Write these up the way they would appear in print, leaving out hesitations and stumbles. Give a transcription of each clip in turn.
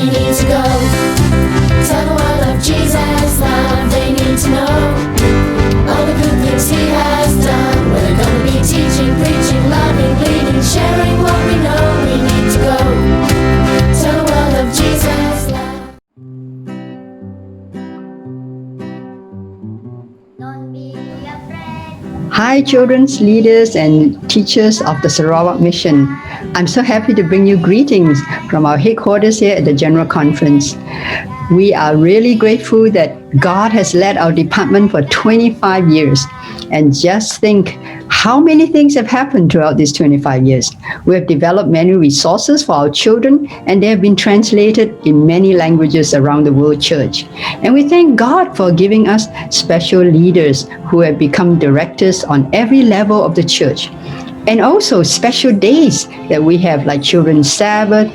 we need to go. Tell the world of Jesus' love, they need to know all the good things He has done. We're gonna be teaching, preaching, loving, leading, sharing what we know. We need to go. Tell the world of Jesus' love. Don't be afraid. Hi, children's leaders and teachers of the Sarawak Mission. I'm so happy to bring you greetings from our headquarters here at the General Conference. We are really grateful that God has led our department for 25 years. And just think how many things have happened throughout these 25 years. We have developed many resources for our children, and they have been translated in many languages around the world church. And we thank God for giving us special leaders who have become directors on every level of the church. And also special days that we have, like Children's Sabbath,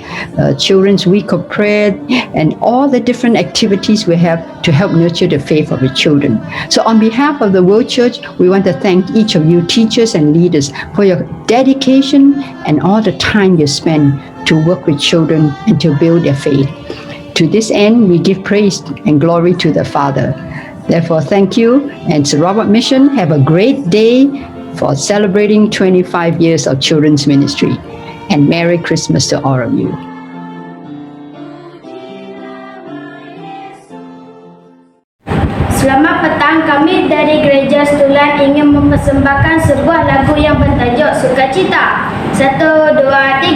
Children's Week of Prayer, and all the different activities we have to help nurture the faith of the children. So on behalf of the World Church, we want to thank each of you teachers and leaders for your dedication and all the time you spend to work with children and to build their faith. To this end, we give praise and glory to the Father. Therefore, thank you, and Sarawak Mission, have a great day for celebrating 25 years of children's ministry. And Merry Christmas to all of you. Selamat petang, kami dari Gereja Setulan ingin mempersembahkan sebuah lagu yang bertajuk Sukacita. 1, 2, 3.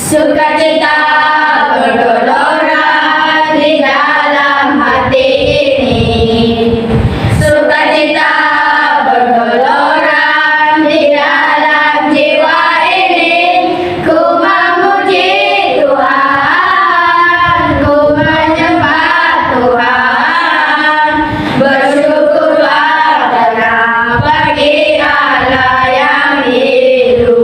Sukacita bergelora di dalam hati ini. Sukacita bergelora di dalam jiwa ini. Ku memuji Tuhan, ku menyembah Tuhan. Bersyukurlah karena bagi Allah yang hidup.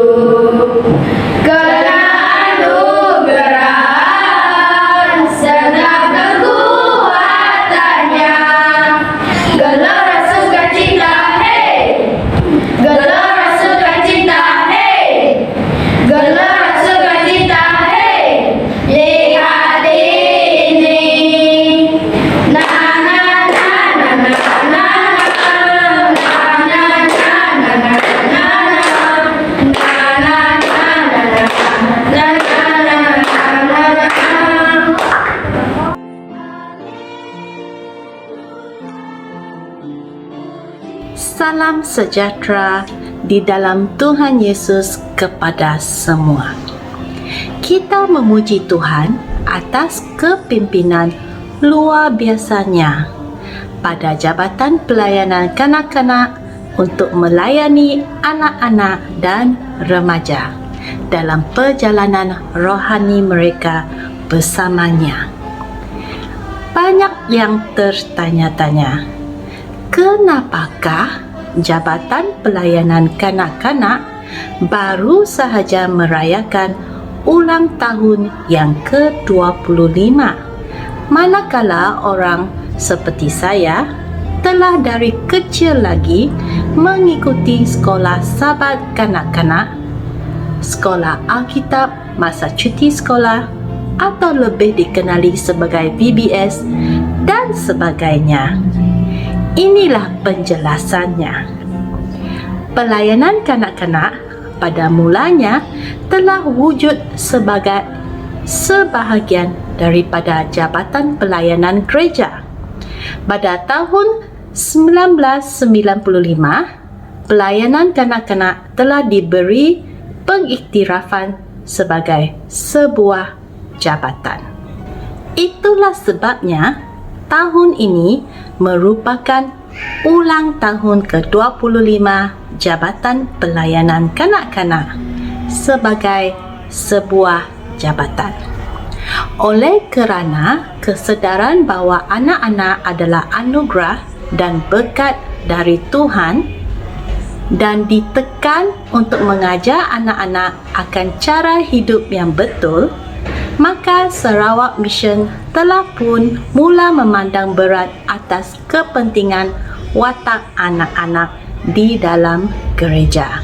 Salam sejahtera di dalam Tuhan Yesus kepada semua. Kita memuji Tuhan atas kepimpinan luar biasanya pada Jabatan Pelayanan Kanak-kanak untuk melayani anak-anak dan remaja dalam perjalanan rohani mereka bersamanya. Banyak yang tertanya-tanya, kenapakah Jabatan Pelayanan Kanak-kanak baru sahaja merayakan ulang tahun yang ke-25, manakala orang seperti saya telah dari kecil lagi mengikuti sekolah Sahabat Kanak-kanak, sekolah Alkitab masa cuti sekolah atau lebih dikenali sebagai VBS dan sebagainya. Inilah penjelasannya. Pelayanan kanak-kanak pada mulanya telah wujud sebagai sebahagian daripada Jabatan Pelayanan Gereja. Pada tahun 1995, pelayanan kanak-kanak telah diberi pengiktirafan sebagai sebuah jabatan. Itulah sebabnya tahun ini merupakan ulang tahun ke-25 Jabatan Pelayanan Kanak-kanak sebagai sebuah jabatan. Oleh kerana kesedaran bahawa anak-anak adalah anugerah dan berkat dari Tuhan dan ditekan untuk mengajar anak-anak akan cara hidup yang betul, maka Sarawak Mission telah pun mula memandang berat atas kepentingan watak anak-anak di dalam gereja.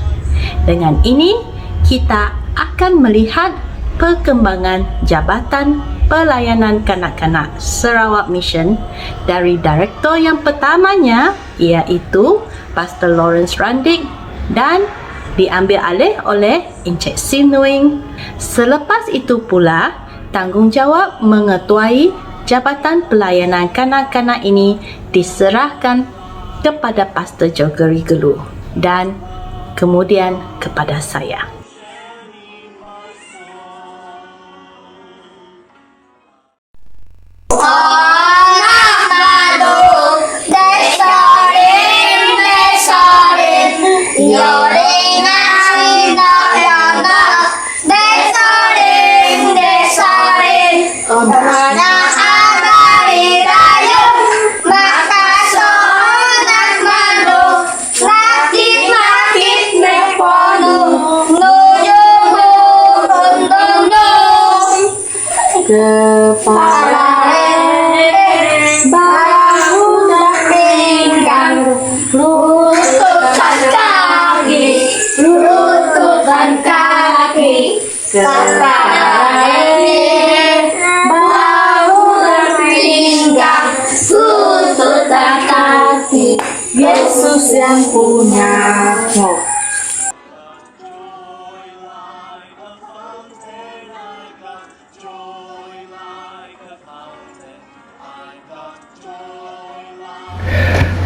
Dengan ini, kita akan melihat perkembangan Jabatan Pelayanan Kanak-kanak Sarawak Mission dari Direktor yang pertamanya iaitu Pastor Lawrence Randik dan diambil alih oleh Encik Sim Nuing. Selepas itu pula, tanggungjawab mengetuai Jabatan Pelayanan Kanak-kanak ini diserahkan kepada Pastor Jogeri Gelu dan kemudian kepada saya. Yesus yang punya roh.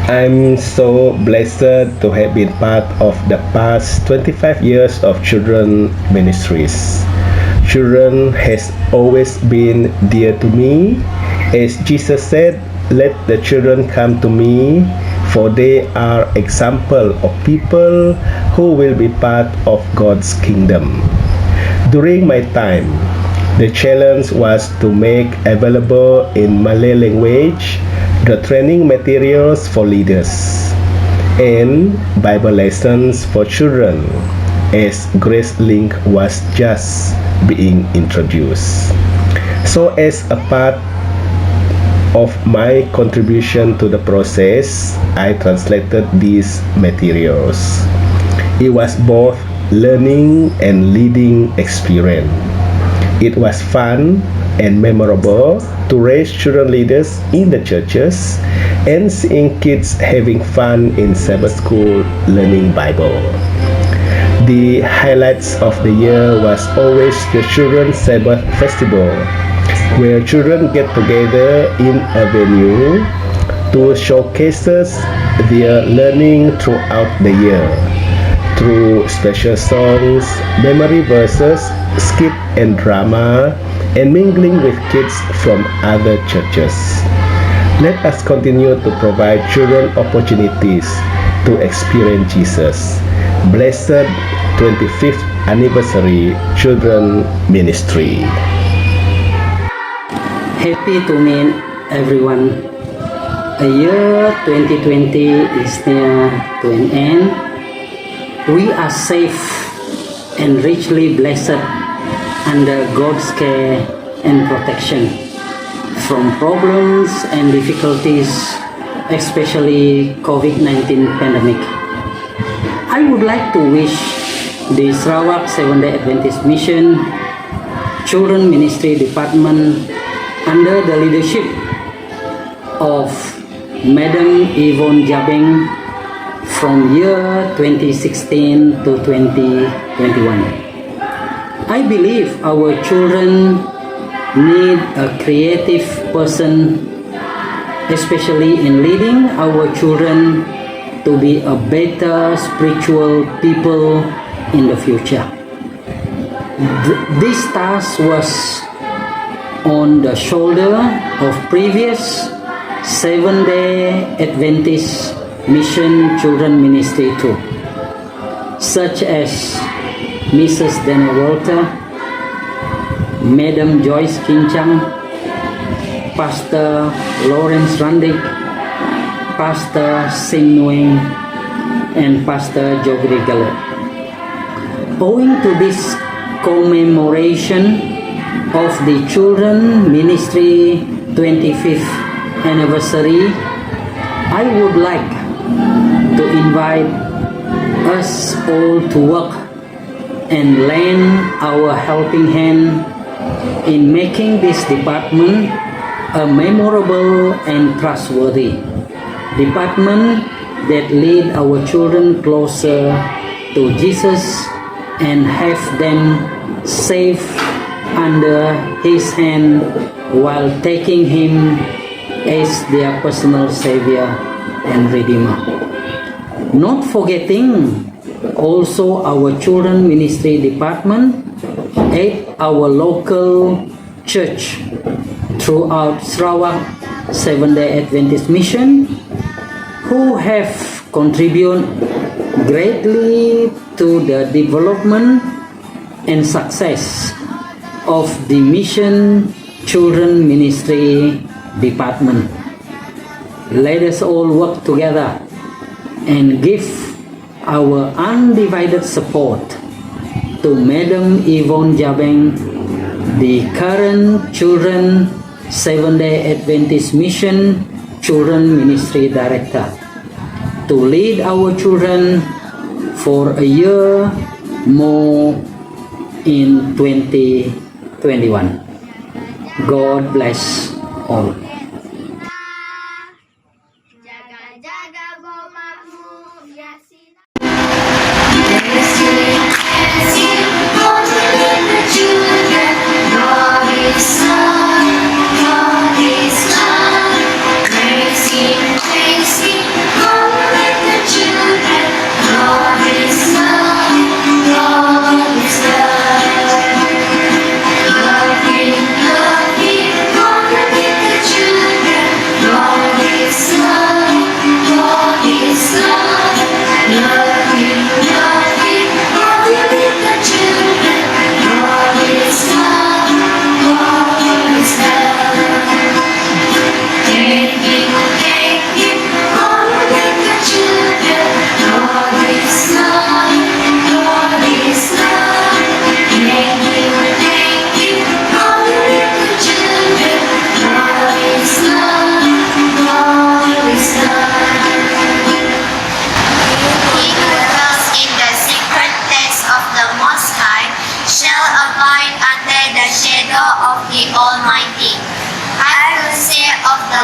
I'm so blessed to have been part of the past 25 years of children ministries. Children has always been dear to me. As Jesus said, let the children come to me, for they are example of people who will be part of God's kingdom. During my time, the challenge was to make available in Malay language the training materials for leaders and Bible lessons for children, as Grace Link was just being introduced. So as a part of my contribution to the process, I translated these materials. It was both learning and leading experience. It was fun and memorable to raise children leaders in the churches and seeing kids having fun in Sabbath school learning Bible. The highlights of the year was always the Children's Sabbath Festival, where children get together in a venue to showcase their learning throughout the year through special songs, memory verses, skit and drama, and mingling with kids from other churches. Let us continue to provide children opportunities to experience Jesus. Blessed 25th Anniversary Children Ministry. Happy to meet everyone. A year 2020 is near to an end. We are safe and richly blessed under God's care and protection from problems and difficulties, especially COVID-19 pandemic. I would like to wish the Sarawak Seventh-day Adventist Mission Children Ministry Department under the leadership of Madam Yvonne Jabeng from year 2016 to 2021. I believe our children need a creative person, especially in leading our children to be a better spiritual people in the future. This task was on the shoulder of previous Seventh-day Adventist Mission Children Ministry too, such as Mrs. Dana Walter, Madam Joyce Kinchang, Pastor Lawrence Randik, Pastor Sing Nguyen, and Pastor Jogri Galet. Owing to this commemoration of the Children Ministry 25th anniversary, I would like to invite us all to work and lend our helping hand in making this department a memorable and trustworthy department that lead our children closer to Jesus and have them safe under His hand while taking Him as their personal Savior and Redeemer. Not forgetting also our children ministry department at our local church throughout Sarawak Seventh-day Adventist Mission, who have contributed greatly to the development and success of the Mission Children Ministry Department. Let us all work together and give our undivided support to Madam Yvonne Jabeng, the current Children Seventh-day Adventist Mission Children Ministry Director, to lead our children for a year more in 2021. God bless all. Jaga-jaga bomamu ya sinar.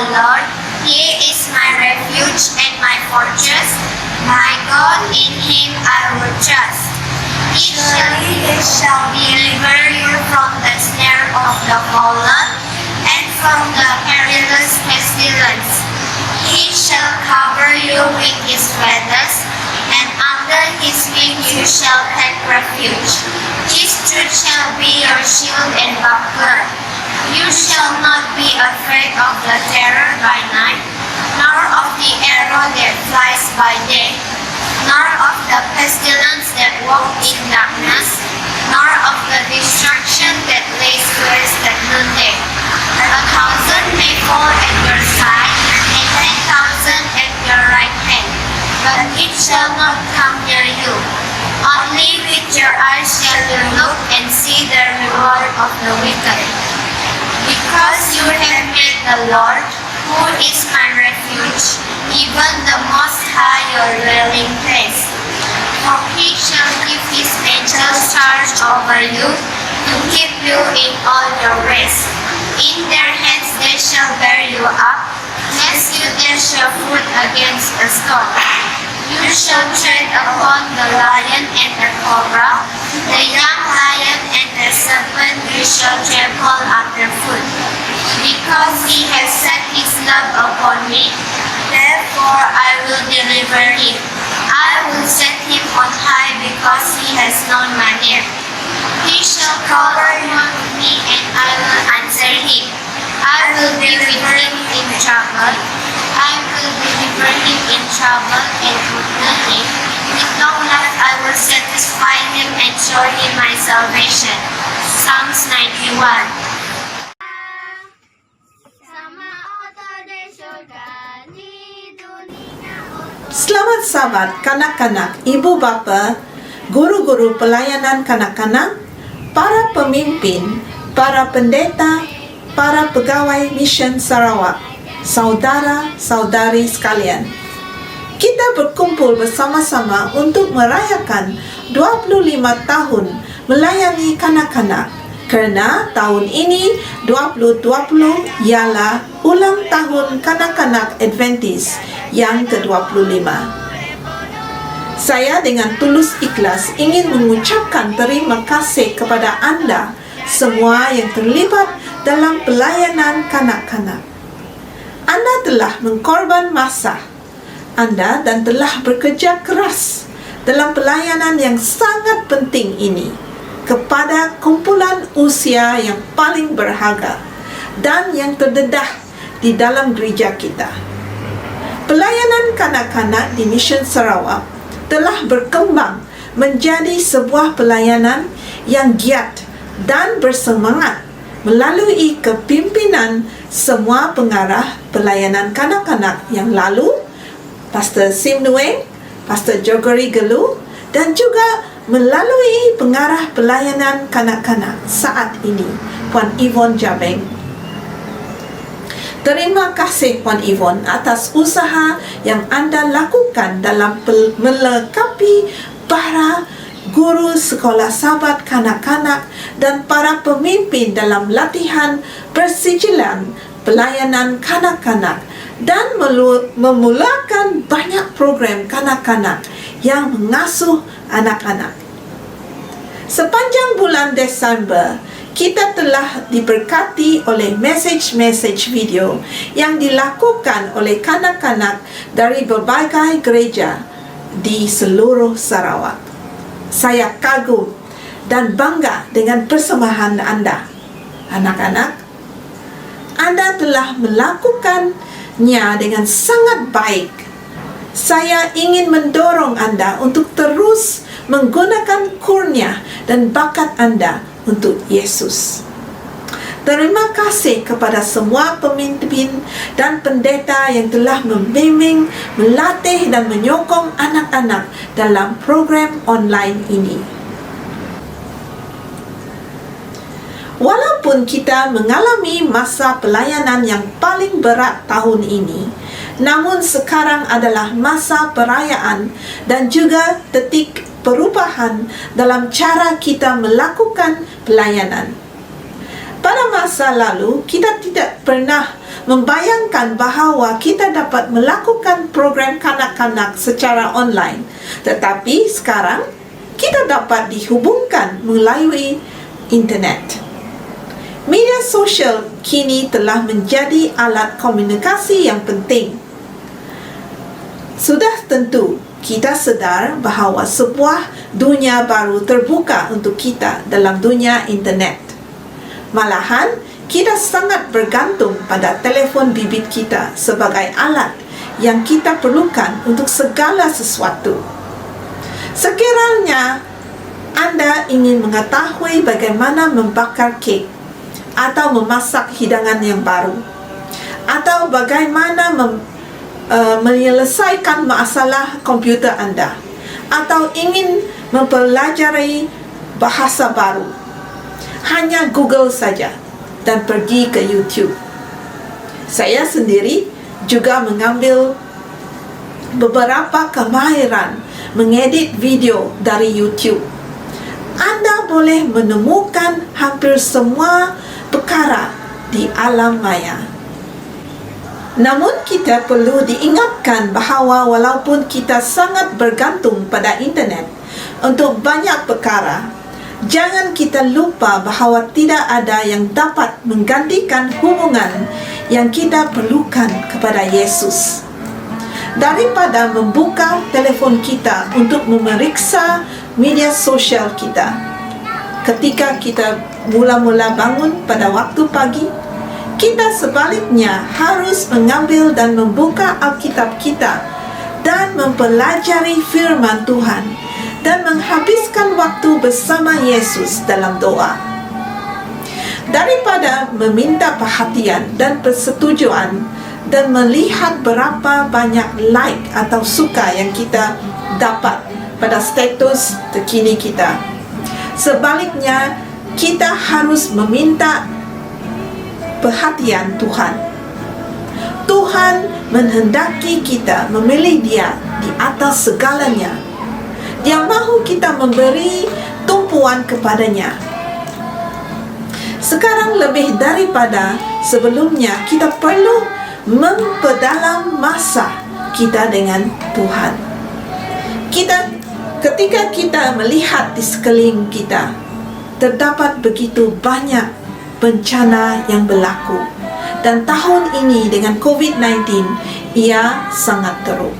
Lord, He is my refuge and my fortress, my God, in Him I will trust. Surely He shall deliver you from the snare of the fowler and from the perilous pestilence. He shall cover you with His feathers, and under His wings you shall take refuge. His truth shall be your shield and buckler. You shall not be afraid of the terror by night, nor of the arrow that flies by day, nor of the pestilence that walks in darkness, nor of the destruction that lays waste at noonday. 1,000 may fall at your side, and 10,000 at your right hand, but it shall not come near you. Only with your eyes shall you look and see the reward of the wicked. Because you have made the Lord, who is my refuge, even the Most High your dwelling place. For He shall give His angels charge over you, to keep you in all your ways. In their hands they shall bear you up, lest you dash your foot against a stone. You shall tread upon the lion and the cobra, the young lion and the serpent you shall trample underfoot. Because He has set His love upon me, therefore I will deliver Him. I will set Him on high because He has known my name. He shall call upon me and I will answer him. I will be with him in trouble. I will deliver him in trouble and honor him. With long life I will satisfy him and show him my salvation. Psalms 91. Sama oto de surga ni dunia oto. Selamat sahabat kanak-kanak, ibu bapa, guru-guru pelayanan kanak-kanak, para pemimpin, para pendeta, para pegawai Mission Sarawak, saudara-saudari sekalian. Kita berkumpul bersama-sama untuk merayakan 25 tahun melayani kanak-kanak kerana tahun ini 2020 ialah ulang tahun kanak-kanak Adventist yang ke-25. Saya dengan tulus ikhlas ingin mengucapkan terima kasih kepada anda semua yang terlibat dalam pelayanan kanak-kanak. Anda telah mengkorban masa anda dan telah bekerja keras dalam pelayanan yang sangat penting ini kepada kumpulan usia yang paling berharga dan yang terdedah di dalam gereja kita. Pelayanan kanak-kanak di Mission Sarawak telah berkembang menjadi sebuah pelayanan yang giat dan bersemangat melalui kepimpinan semua pengarah pelayanan kanak-kanak yang lalu, Pastor Sim Nueng, Pastor Jogeri Gelu, dan juga melalui pengarah pelayanan kanak-kanak saat ini, Puan Yvonne Jabeng. Terima kasih Puan Yvonne atas usaha yang anda lakukan dalam melengkapi para guru sekolah sahabat kanak-kanak dan para pemimpin dalam latihan persijilan pelayanan kanak-kanak dan memulakan banyak program kanak-kanak yang mengasuh anak-anak. Sepanjang bulan Desember, kita telah diberkati oleh mesej-mesej video yang dilakukan oleh kanak-kanak dari berbagai gereja di seluruh Sarawak. Saya kagum dan bangga dengan persembahan anda. Anak-anak, anda telah melakukannya dengan sangat baik. Saya ingin mendorong anda untuk terus menggunakan kurnia dan bakat anda untuk Yesus. Terima kasih kepada semua pemimpin dan pendeta yang telah membimbing, melatih dan menyokong anak-anak dalam program online ini. Walaupun kita mengalami masa pelayanan yang paling berat tahun ini, namun sekarang adalah masa perayaan dan juga detik perubahan dalam cara kita melakukan pelayanan. Pada masa lalu, kita tidak pernah membayangkan bahawa kita dapat melakukan program kanak-kanak secara online. Tetapi sekarang, kita dapat dihubungkan melalui internet. Media sosial kini telah menjadi alat komunikasi yang penting. Sudah tentu, kita sedar bahawa sebuah dunia baru terbuka untuk kita dalam dunia internet. Malahan, kita sangat bergantung pada telefon bibir kita sebagai alat yang kita perlukan untuk segala sesuatu. Sekiranya anda ingin mengetahui bagaimana membakar kek atau memasak hidangan yang baru, atau bagaimana menyelesaikan masalah komputer anda, atau ingin mempelajari bahasa baru, hanya Google saja dan pergi ke YouTube. Saya sendiri juga mengambil beberapa kemahiran mengedit video dari YouTube. Anda boleh menemukan hampir semua perkara di alam maya. Namun kita perlu diingatkan bahawa walaupun kita sangat bergantung pada internet untuk banyak perkara, jangan kita lupa bahawa tidak ada yang dapat menggantikan hubungan yang kita perlukan kepada Yesus. Daripada membuka telefon kita untuk memeriksa media sosial kita ketika kita mula-mula bangun pada waktu pagi, kita sebaliknya harus mengambil dan membuka Alkitab kita dan mempelajari firman Tuhan dan menghabiskan waktu bersama Yesus dalam doa. Daripada meminta perhatian dan persetujuan dan melihat berapa banyak like atau suka yang kita dapat pada status terkini kita. Sebaliknya, kita harus meminta perhatian Tuhan. Tuhan menghendaki kita memilih Dia di atas segalanya. Dia mahu kita memberi tumpuan kepadanya. Sekarang lebih daripada sebelumnya, kita perlu memperdalam masa kita dengan Tuhan. Ketika kita melihat di sekeliling kita, terdapat begitu banyak bencana yang berlaku. Dan tahun ini dengan COVID-19, ia sangat teruk.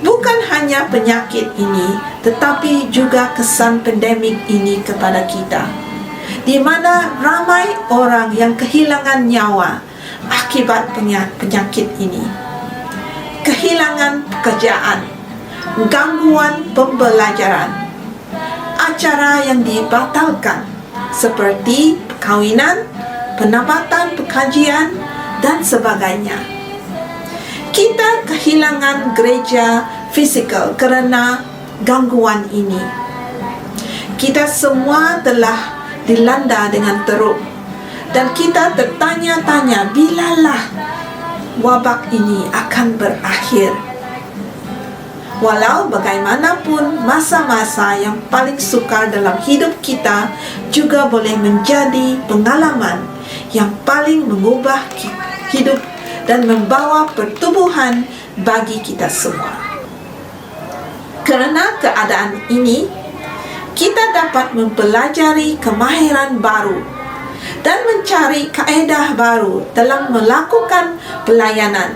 Bukan hanya penyakit ini, tetapi juga kesan pandemik ini kepada kita, di mana ramai orang yang kehilangan nyawa akibat penyakit ini. Kehilangan pekerjaan, gangguan pembelajaran, acara yang dibatalkan seperti perkahwinan, penempatan pengajian dan sebagainya. Kita kehilangan gereja fisikal kerana gangguan ini. Kita semua telah dilanda dengan teruk dan kita tertanya-tanya bilalah wabak ini akan berakhir. Walau bagaimanapun, masa-masa yang paling sukar dalam hidup kita juga boleh menjadi pengalaman yang paling mengubah hidup dan membawa pertumbuhan bagi kita semua. Kerana keadaan ini, kita dapat mempelajari kemahiran baru dan mencari kaedah baru dalam melakukan pelayanan.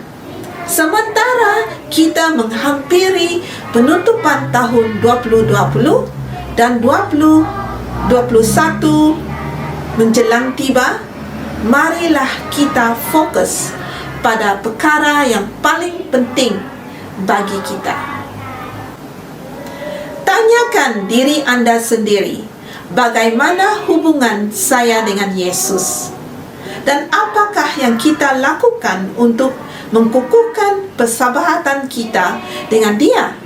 Sementara kita menghampiri penutupan tahun 2020 dan 2021 menjelang tiba, marilah kita fokus pada perkara yang paling penting bagi kita. Tanyakan diri anda sendiri, bagaimana hubungan saya dengan Yesus? Dan apakah yang kita lakukan untuk mengukuhkan persahabatan kita dengan Dia?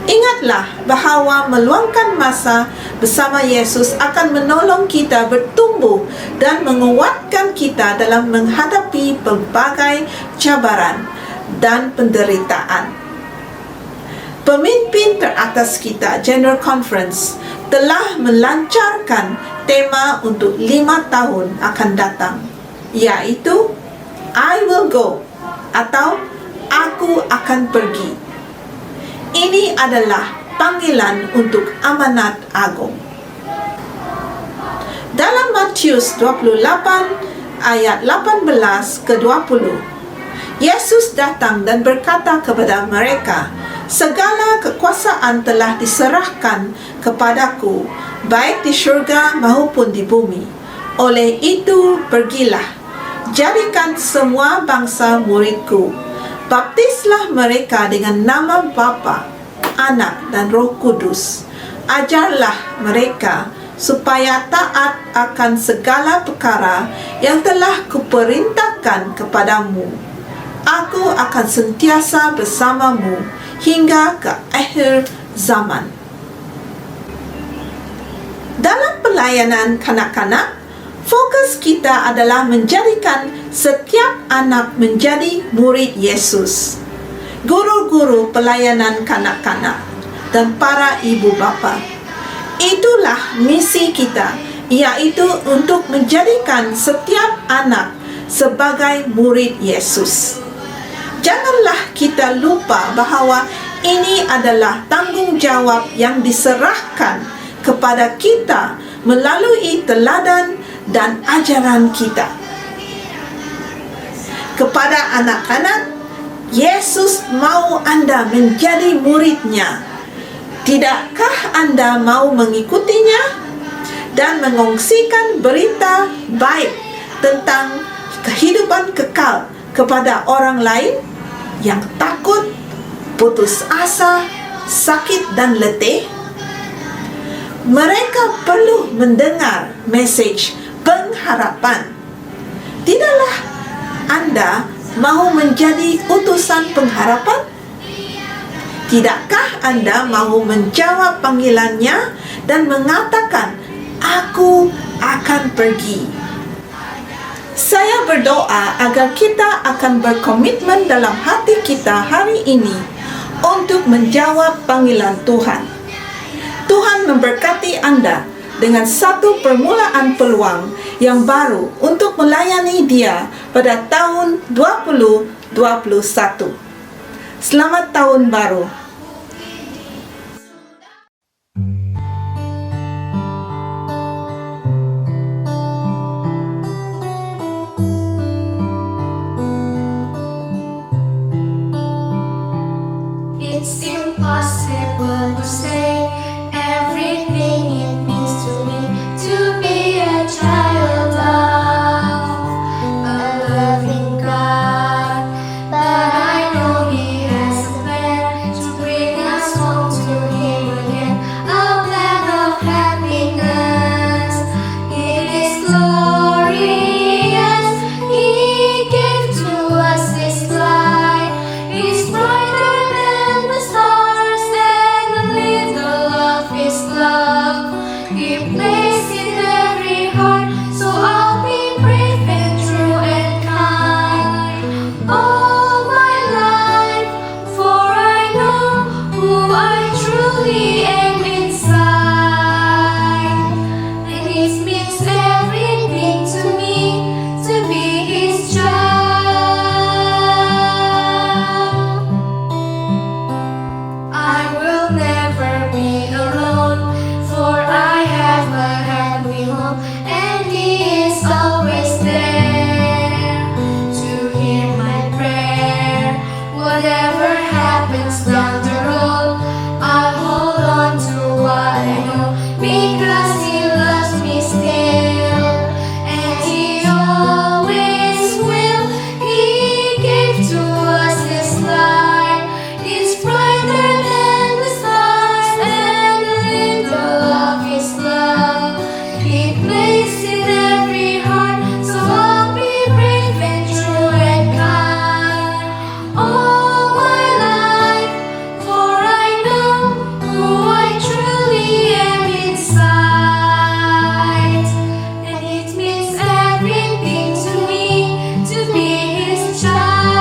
Ingatlah bahawa meluangkan masa bersama Yesus akan menolong kita bertumbuh dan menguatkan kita dalam menghadapi pelbagai cabaran dan penderitaan. Pemimpin teratas kita, General Conference, telah melancarkan tema untuk 5 tahun akan datang, iaitu I will go atau aku akan pergi. Ini adalah panggilan untuk amanat agung. Dalam Matius 28 ayat 18 ke 20, Yesus datang dan berkata kepada mereka, segala kekuasaan telah diserahkan kepadaku, baik di syurga maupun di bumi. Oleh itu, pergilah, jadikan semua bangsa muridku. Baptislah mereka dengan nama Bapa, Anak dan Roh Kudus. Ajarlah mereka supaya taat akan segala perkara yang telah kuperintahkan kepadamu. Aku akan sentiasa bersamamu hingga ke akhir zaman. Dalam pelayanan kanak-kanak, fokus kita adalah menjadikan setiap anak menjadi murid Yesus. Guru-guru pelayanan kanak-kanak dan para ibu bapa, itulah misi kita, iaitu untuk menjadikan setiap anak sebagai murid Yesus. Janganlah kita lupa bahawa ini adalah tanggungjawab yang diserahkan kepada kita melalui teladan dan ajaran kita. Kepada anak-anak, Yesus mau anda menjadi muridnya. Tidakkah anda mau mengikutinya dan mengongsikan berita baik tentang kehidupan kekal kepada orang lain yang takut, putus asa, sakit dan letih? Mereka perlu mendengar mesej pengharapan. Tidaklah Anda mahu menjadi utusan pengharapan? Tidakkah Anda mahu menjawab panggilannya dan mengatakan, "Aku akan pergi"? Saya berdoa agar kita akan berkomitmen dalam hati kita hari ini untuk menjawab panggilan Tuhan. Tuhan memberkati Anda dengan satu permulaan peluang yang baru untuk melayani Dia pada tahun 2021. Selamat Tahun Baru. It's impossible to say everything it means to me to be a child of a loving God. But I know He has a plan to bring us home to Him again, a plan of happiness. It is glorious. He gave to us His light. It's brighter than the stars and the little of His love. He placed in every heart, so I'll be brave and true and kind all my life, for I know who I truly am inside. And it means everything to me to be His child. I will never be alone, for I have a happy home, and He is always there to hear my prayer. Whatever happens down the road, I'll hold on to what I know, because He loves me still, and He always will. He gave to us His light. It's brighter than the stars and the little of His love. He placed in every heart, so I'll be brave and true and kind all my life, for I know who I truly am inside. And it means everything to me to be His child.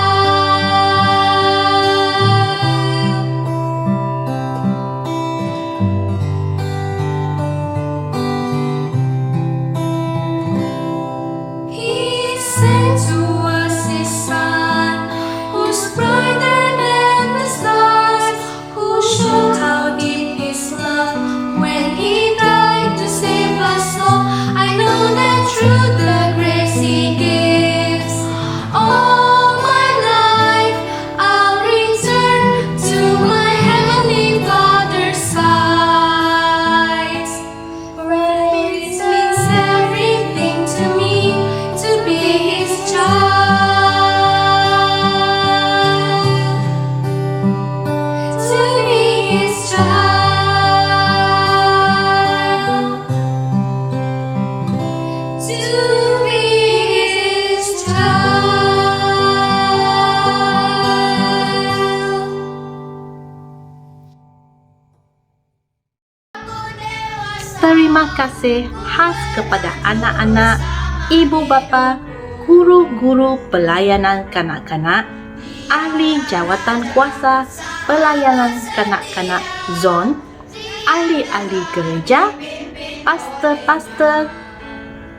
He sent to us His Son, who's brighter than the stars, who showed how deep His love when He died to save us all. I know that through the grace He gives, all my life I'll return to my heavenly Father's side. Right, it means everything to me to be His child. To be His child. To be His child. Terima kasih khas kepada anak-anak, ibu bapa, guru-guru pelayanan kanak-kanak, ahli jawatan kuasa pelayanan kanak-kanak zon, ahli-ahli gereja, pastor-pastor,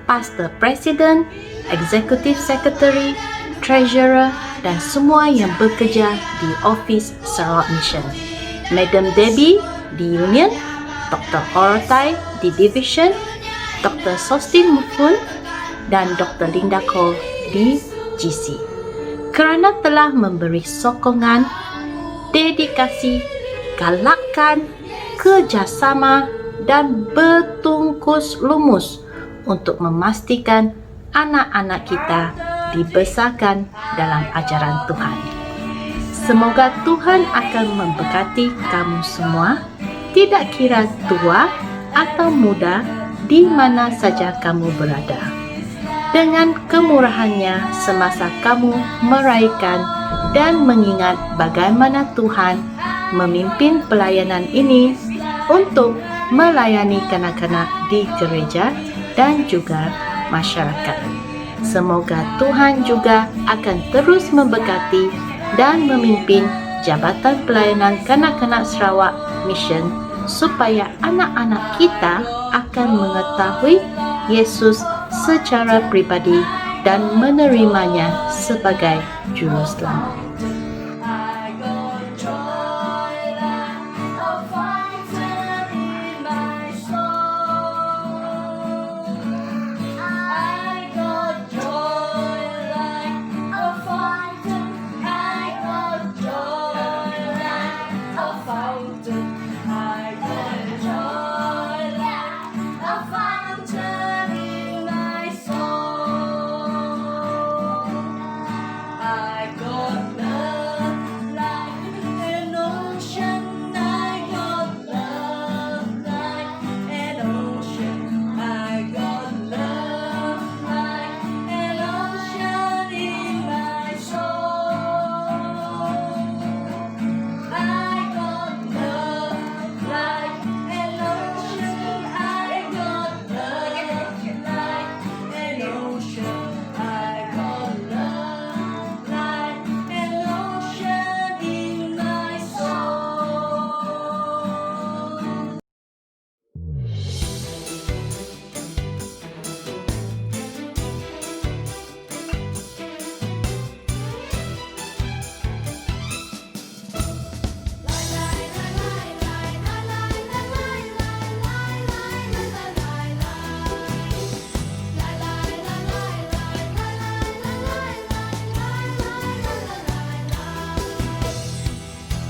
pastor presiden, executive secretary, treasurer dan semua yang bekerja di office Sarawak Mission. Madam Debbie di Union, Dr. Orotai di Division, Dr. Sostin Mufun dan Dr. Linda Cole di GC. Kerana telah memberi sokongan, dedikasi, galakan, kerjasama dan bertungkus lumus untuk memastikan anak-anak kita dibesarkan dalam ajaran Tuhan. Semoga Tuhan akan memberkati kamu semua, tidak kira tua atau muda di mana saja kamu berada. Dengan kemurahannya semasa kamu meraihkan dan mengingat bagaimana Tuhan memimpin pelayanan ini untuk melayani kanak-kanak di gereja dan juga masyarakat. Semoga Tuhan juga akan terus memberkati dan memimpin Jabatan Pelayanan Kanak-kanak Sarawak Mission supaya anak-anak kita akan mengetahui Yesus secara pribadi dan menerimanya sebagai Juru Selamat.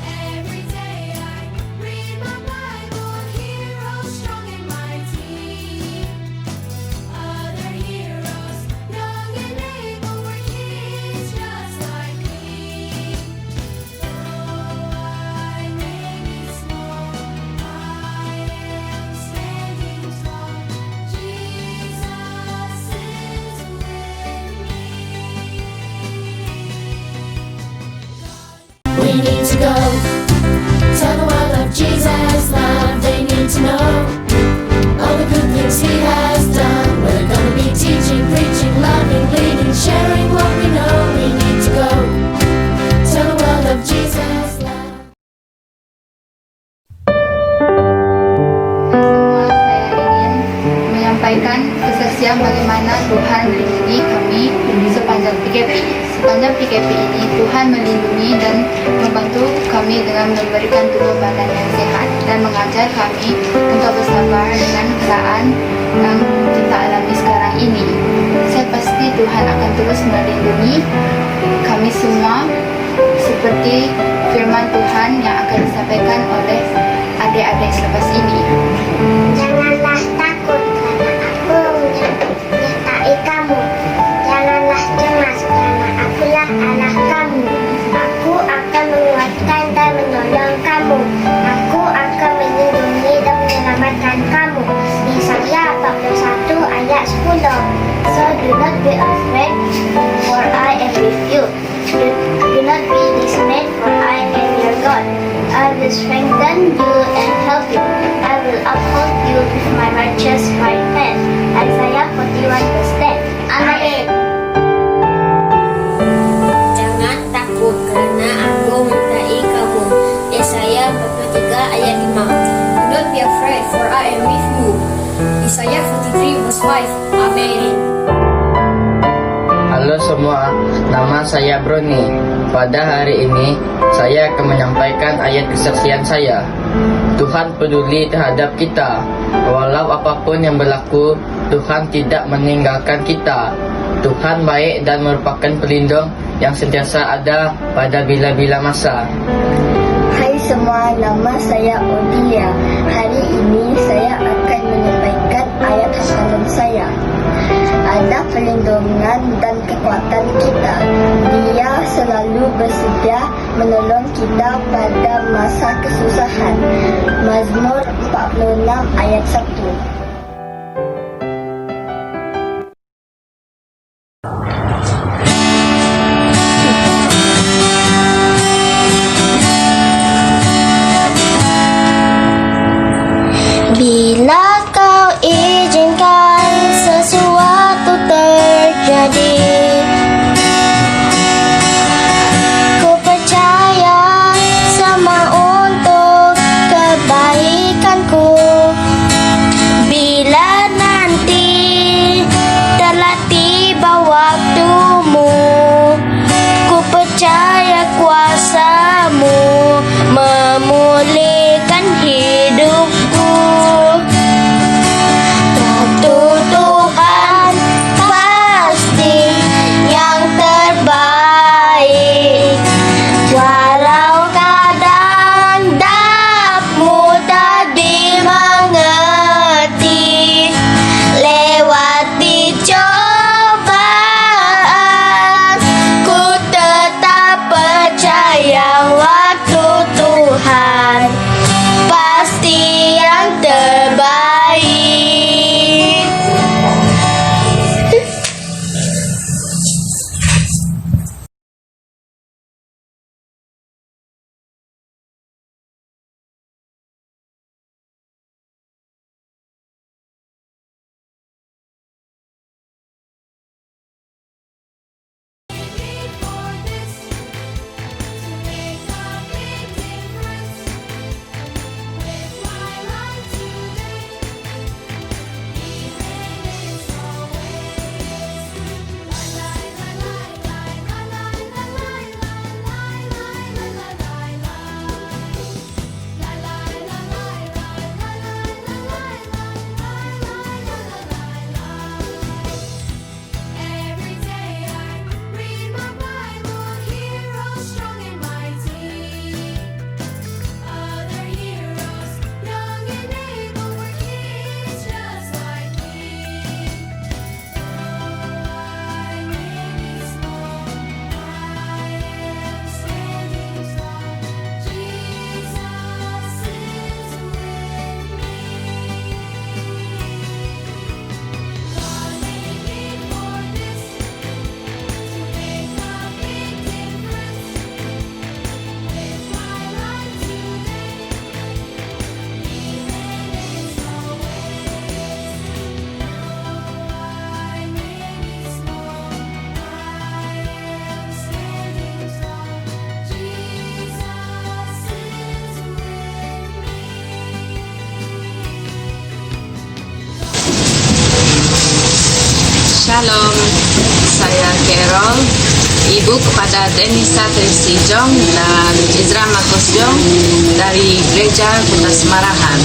Every day I read my Bible, heroes strong and mighty. Other heroes, young and able, were kids just like me. Though I may be small, I am standing tall. Jesus is with me. We need to go tell the world of Jesus' love. They need to know all the good things He has done. We're gonna be teaching, preaching, loving, leading, sharing what we know. We need to go tell the world of Jesus' love. Saya ingin menyampaikan kesaksian bagaimana Tuhan melindungi kami sepanjang PKP. Sepanjang PKP ini Tuhan melindungi dan membantu kami dengan memberikan tubuh badan yang sehat dan mengajar kami untuk bersabar dengan keadaan yang kita alami sekarang ini. Saya pasti Tuhan akan terus melindungi kami semua seperti firman Tuhan yang akan disampaikan oleh adik-adik selepas ini. Janganlah takut karena aku menyertai kamu. Janganlah cemas karena akulah Allah kamu. Aku akan menguatkan dan menolong kamu. Aku akan melindungi dan menyelamatkan kamu. Yesaya 41 ayat 10. So do not be afraid, for I am with you. Do not be dismayed, for I am your God. I will strengthen you and help you. I will uphold you with my righteous right hand. Isaiah 41 verse 10. Amen. Jangan takut karena aku menyertai kamu. Yesaya 43 ayat 5. Do not be afraid, for I am with you. Yesaya 43 verse 5. Amen. Halo semua, nama saya Brony. Pada hari ini, saya akan menyampaikan ayat kesaksian saya. Tuhan peduli terhadap kita. Walau apapun yang berlaku, Tuhan tidak meninggalkan kita. Tuhan baik dan merupakan pelindung yang sentiasa ada pada bila-bila masa. Hai semua, nama saya Odia. Hari ini saya akan menyampaikan ayat hafalan saya. Ada Dia perlindungan dan kekuatan kita. Dia selalu bersedia menolong kita pada masa kesusahan. Mazmur 46 ayat 1. Bila kau izinkan sesuatu terjadi, ku percaya semua untuk kebaikanku. Bila nanti telah tiba waktumu, ku percaya kuasa-Mu memulihkan hidupku. Tuhan pasti yang terbaik, walau kadang tak mudah dimengerti. Lewati cobaan, ku tetap percaya waktu Tuhan pasti yang terbaik. Shalom, saya Carol, ibu kepada Denisa Tracy Jong dan Ezra Marcos Jong dari Gereja Kota Semarahan.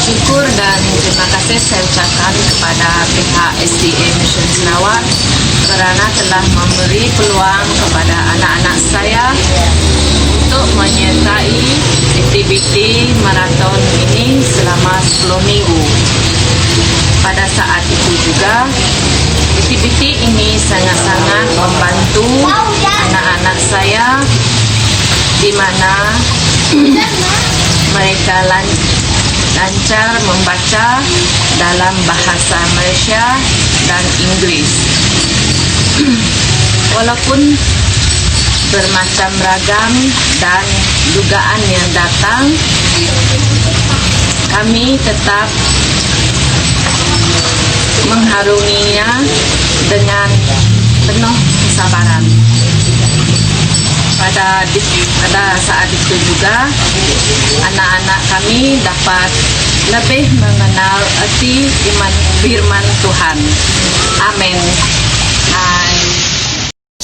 Syukur dan terima kasih saya ucapkan kepada pihak SDA Mission Sarawak kerana telah memberi peluang kepada anak-anak saya untuk menyertai aktiviti maraton ini selama 10 minggu. Pada saat itu juga, aktiviti ini sangat-sangat membantu anak-anak saya di mana mereka lancar membaca dalam bahasa Malaysia dan Inggeris. Walaupun bermacam ragam dan dugaan yang datang, kami tetap mengharunginya dengan penuh kesabaran. Pada saat itu juga, anak-anak kami dapat lebih mengenal arti firman Tuhan. Amin. Hai.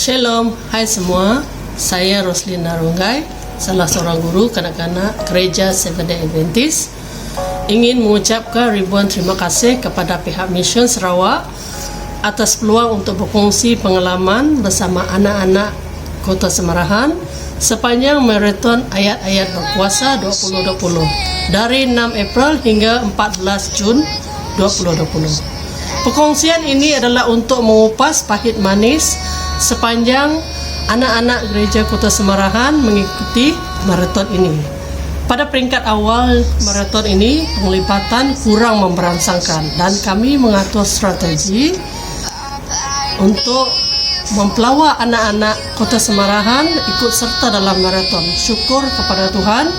Shalom, hai semua. Saya Roslina Rungai, salah seorang guru kanak-kanak Gereja Seventh-day Adventist. Ingin mengucapkan ribuan terima kasih kepada pihak Mission Sarawak atas peluang untuk berkongsi pengalaman bersama anak-anak Kota Semarahan sepanjang maraton ayat-ayat berkuasa 2020 dari 6 April hingga 14 Jun 2020. Perkongsian ini adalah untuk mengupas pahit manis sepanjang anak-anak Gereja Kota Semarahan mengikuti maraton ini. Pada peringkat awal maraton ini, penglibatan kurang memberangsangkan dan kami mengatur strategi untuk mempelawak anak-anak Kota Semarahan ikut serta dalam maraton. Syukur kepada Tuhan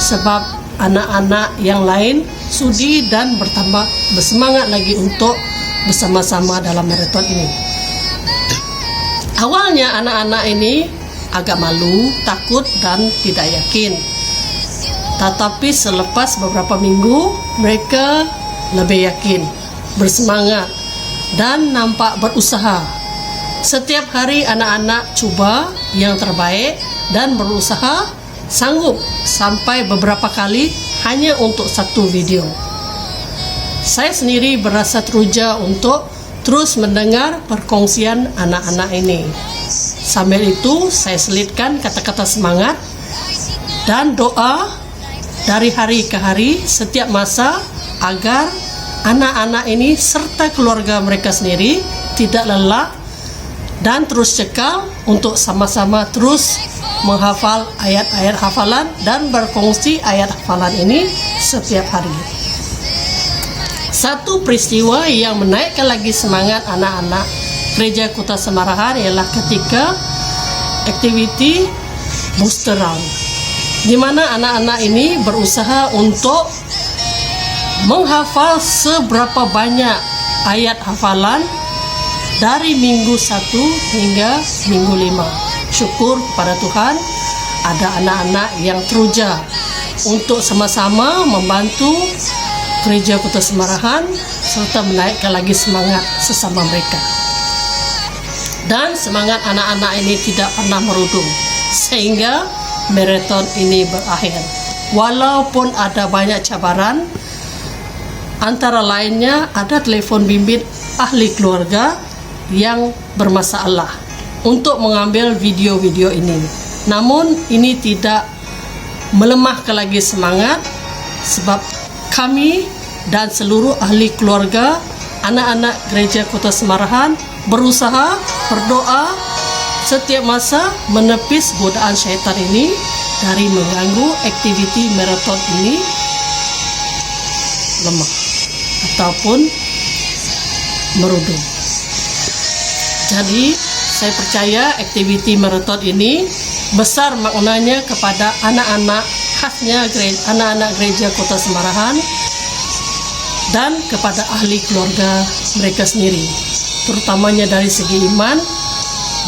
sebab anak-anak yang lain sudi dan bertambah bersemangat lagi untuk bersama-sama dalam maraton ini. Awalnya anak-anak ini agak malu, takut dan tidak yakin. Tetapi selepas beberapa minggu, mereka lebih yakin, bersemangat dan nampak berusaha. Setiap hari anak-anak cuba yang terbaik dan berusaha sanggup sampai beberapa kali hanya untuk satu video. Saya sendiri berasa teruja untuk terus mendengar perkongsian anak-anak ini. Sambil itu, saya selitkan kata-kata semangat dan doa dari hari ke hari setiap masa agar anak-anak ini serta keluarga mereka sendiri tidak lelah dan terus cekal untuk sama-sama terus menghafal ayat-ayat hafalan dan berkongsi ayat hafalan ini setiap hari. Satu peristiwa yang menaikkan lagi semangat anak-anak Gereja Kota Semarahan ialah ketika aktiviti booster round, di mana anak-anak ini berusaha untuk menghafal seberapa banyak ayat hafalan dari minggu 1 hingga minggu 5. Syukur kepada Tuhan ada anak-anak yang teruja untuk sama-sama membantu Gereja Kota Semarahan serta menaikkan lagi semangat sesama mereka. Dan semangat anak-anak ini tidak pernah merudum sehingga maraton ini berakhir. Walaupun ada banyak cabaran, antara lainnya ada telefon bimbit ahli keluarga yang bermasalah untuk mengambil video-video ini. Namun ini tidak melemahkan lagi semangat sebab kami dan seluruh ahli keluarga anak-anak Gereja Kota Semarahan berusaha berdoa setiap masa menepis godaan syaitan ini dari mengganggu aktiviti maraton ini lemah ataupun merudum. Jadi saya percaya aktiviti maraton ini besar maknanya kepada anak-anak khasnya anak-anak Gereja Kota Semarahan dan kepada ahli keluarga mereka sendiri, terutamanya dari segi iman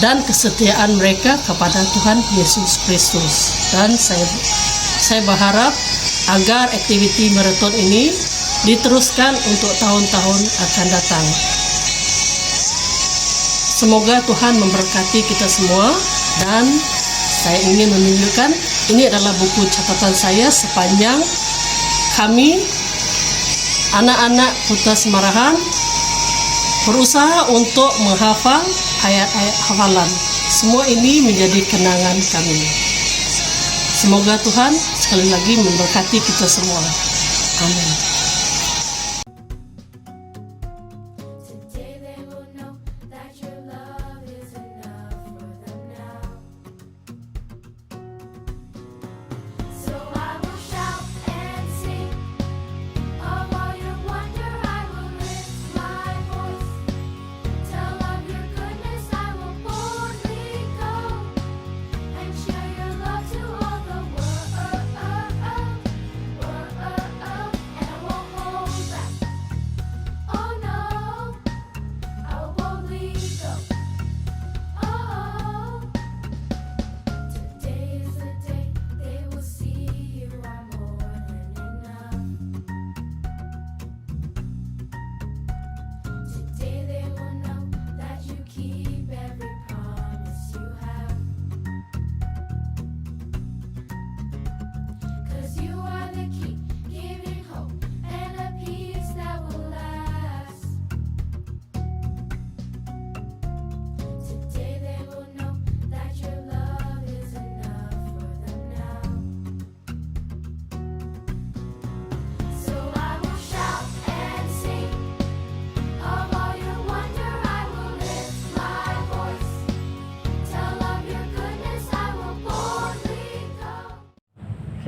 dan kesetiaan mereka kepada Tuhan Yesus Kristus. Dan saya berharap agar aktiviti maraton ini diteruskan untuk tahun-tahun akan datang. Semoga Tuhan memberkati kita semua, dan saya ingin menunjukkan ini adalah buku catatan saya sepanjang kami anak-anak Kota Semarahan berusaha untuk menghafal ayat-ayat hafalan. Semua ini menjadi kenangan kami. Semoga Tuhan sekali lagi memberkati kita semua. Amin. And I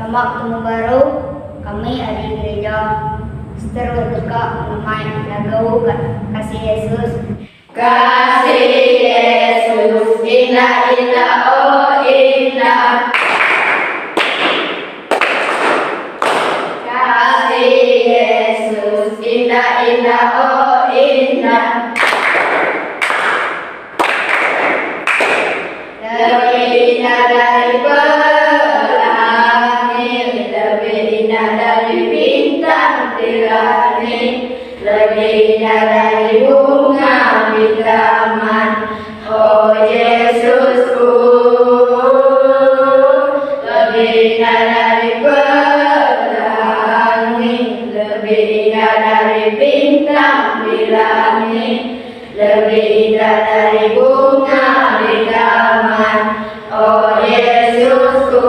Selamat ketemu baru kami ahli gereja seterus berduka mengenai lagu kasih Yesus. Kasih Yesus indah indah oh indah. Kasih Yesus indah indah oh indah. Lebih indah dari pelangi, lebih indah dari bintang di langit, lebih indah dari bunga di taman. Oh Yesusku, lebih indah dari pelangi, lebih indah dari bintang di langit, lebih indah dari bunga di taman. Oh Yesusku.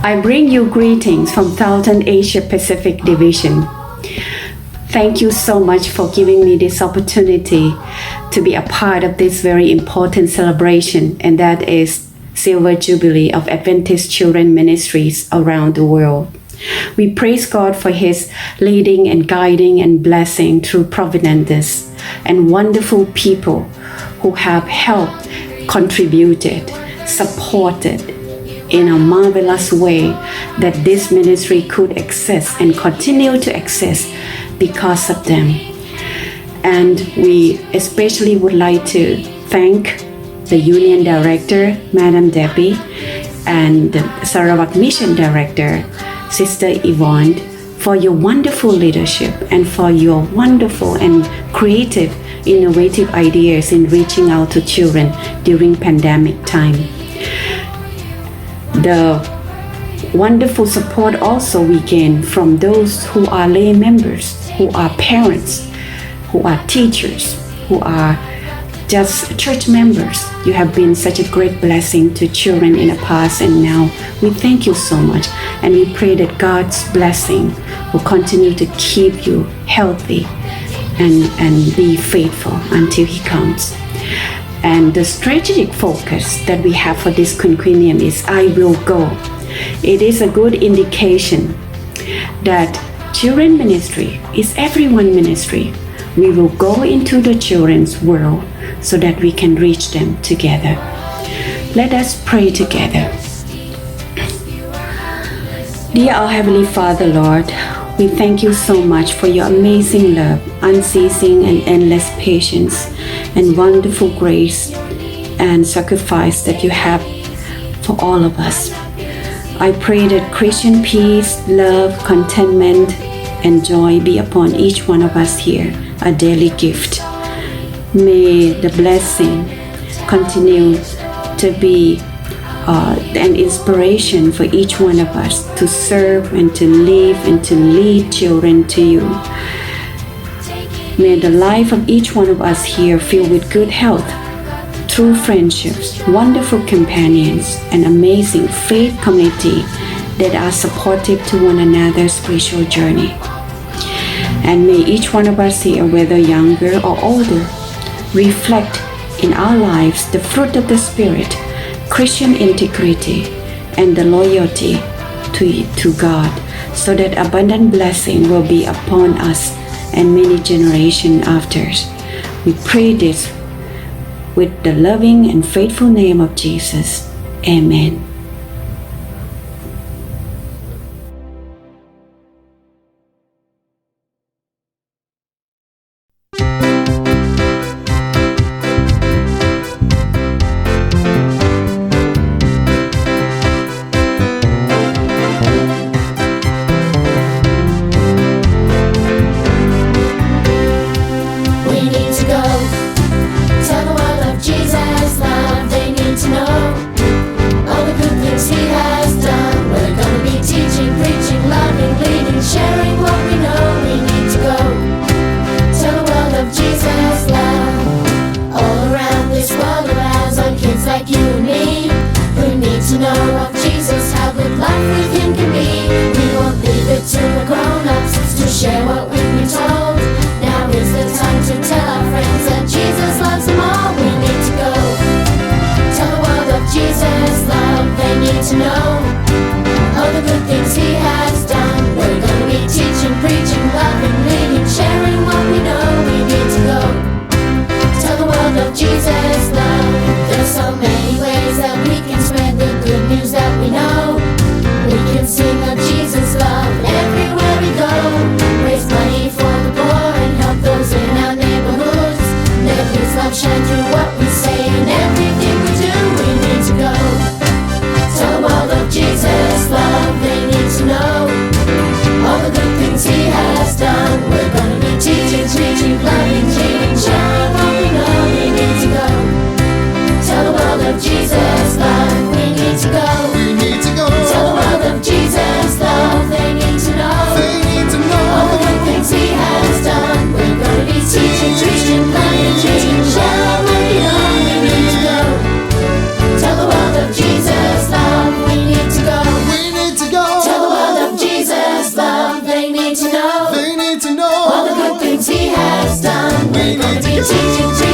I bring you greetings from Southern Asia Pacific Division. Thank you so much for giving me this opportunity to be a part of this very important celebration, and that is Silver Jubilee of Adventist Children Ministries around the world. We praise God for His leading and guiding and blessing through providences and wonderful people who have helped, contributed, supported in a marvelous way that this ministry could exist and continue to exist because of them. And we especially would like to thank the Union Director, Madam Debbie, and the Sarawak Mission Director, Sister Yvonne, for your wonderful leadership and for your wonderful and creative, innovative ideas in reaching out to children during pandemic time. The wonderful support also we gain from those who are lay members, who are parents, who are teachers, who are just church members. You have been such a great blessing to children in the past and now. We thank you so much, and we pray that God's blessing will continue to keep you healthy and be faithful until He comes. And the strategic focus that we have for this quinquennium is I will go. It is a good indication that children ministry is everyone ministry. We will go into the children's world so that we can reach them together. Let us pray together. Dear our Heavenly Father, Lord, we thank you so much for your amazing love, unceasing and endless patience, and wonderful grace and sacrifice that you have for all of us. I pray that Christian peace, love, contentment, and joy be upon each one of us here, a daily gift. May the blessing continue to be an inspiration for each one of us to serve and to live and to lead children to you. May the life of each one of us here filled with good health, true friendships, wonderful companions, and amazing faith community that are supportive to one another's spiritual journey. And may each one of us here, whether younger or older, reflect in our lives the fruit of the Spirit, Christian integrity, and the loyalty to God, so that abundant blessing will be upon us and many generations after. We pray this with the loving and faithful name of Jesus. Amen. We need to go tell the world of Jesus' love. They need to know all the good teaching,